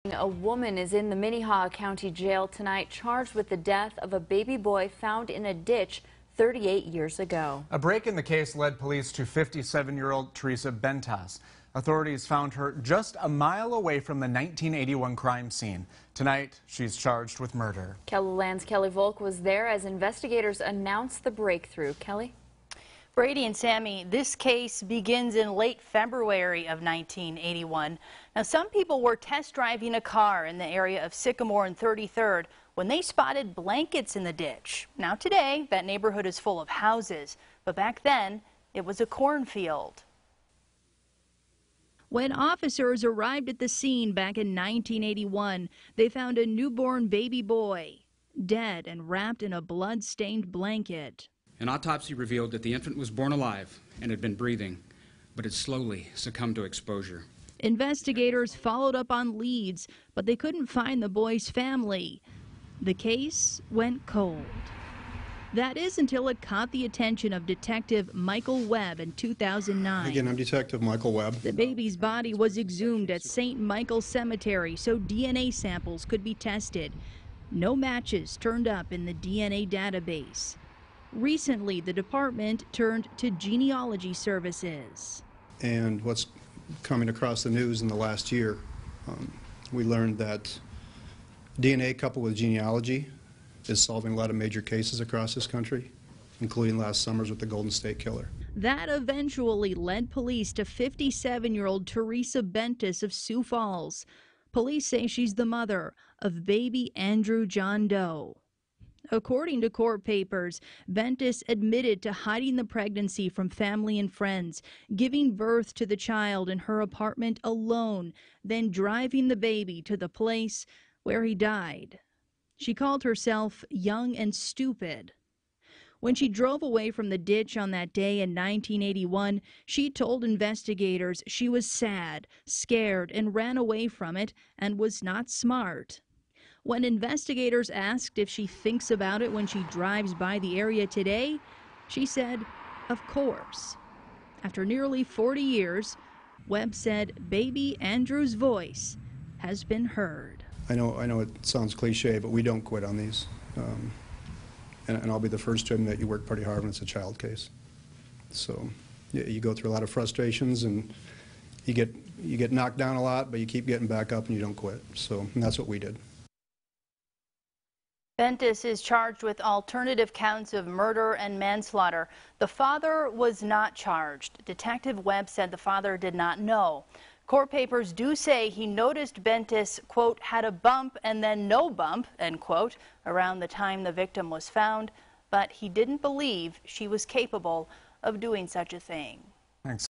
A woman is in the Minnehaha County Jail tonight, charged with the death of a baby boy found in a ditch 38 years ago. A break in the case led police to 57-year-old Teresa Bentas. Authorities found her just a mile away from the 1981 crime scene. Tonight, she's charged with murder. KELOLAND's Kelly Volk was there as investigators announced the breakthrough. Kelly? Brady and Sammy, this case begins in late February of 1981. Now, some people were test driving a car in the area of Sycamore and 33rd when they spotted blankets in the ditch. Now, today, that neighborhood is full of houses, but back then, it was a cornfield. When officers arrived at the scene back in 1981, they found a newborn baby boy, dead and wrapped in a blood-stained blanket. An autopsy revealed that the infant was born alive and had been breathing, but had slowly succumbed to exposure. Investigators followed up on leads, but they couldn't find the boy's family. The case went cold. That is until it caught the attention of Detective Michael Webb in 2009. Again, I'm Detective Michael Webb. The baby's body was exhumed at St. Michael's Cemetery so DNA samples could be tested. No matches turned up in the DNA database. Recently, the department turned to genealogy services. And what's coming across the news in the last year, we learned that DNA coupled with genealogy is solving a lot of major cases across this country, including last summer's with the Golden State Killer. That eventually led police to 57-year-old Teresa Bentas of Sioux Falls. Police say she's the mother of baby Andrew John Doe. According to court papers, Bentas admitted to hiding the pregnancy from family and friends, giving birth to the child in her apartment alone, then driving the baby to the place where he died. She called herself young and stupid. When she drove away from the ditch on that day in 1981, she told investigators she was sad, scared, and ran away from it and was not smart. When investigators asked if she thinks about it when she drives by the area today, she said, of course. After nearly 40 years, Webb said baby Andrew's voice has been heard. I know it sounds cliche, but we don't quit on these. And I'll be the first to admit you work pretty hard when it's a child case. So yeah, you go through a lot of frustrations and you get knocked down a lot, but you keep getting back up and you don't quit. So and that's what we did. Bentas is charged with alternative counts of murder and manslaughter. The father was not charged. Detective Webb said the father did not know. Court papers do say he noticed Bentas, quote, had a bump and then no bump, end quote, around the time the victim was found, but he didn't believe she was capable of doing such a thing. Thanks.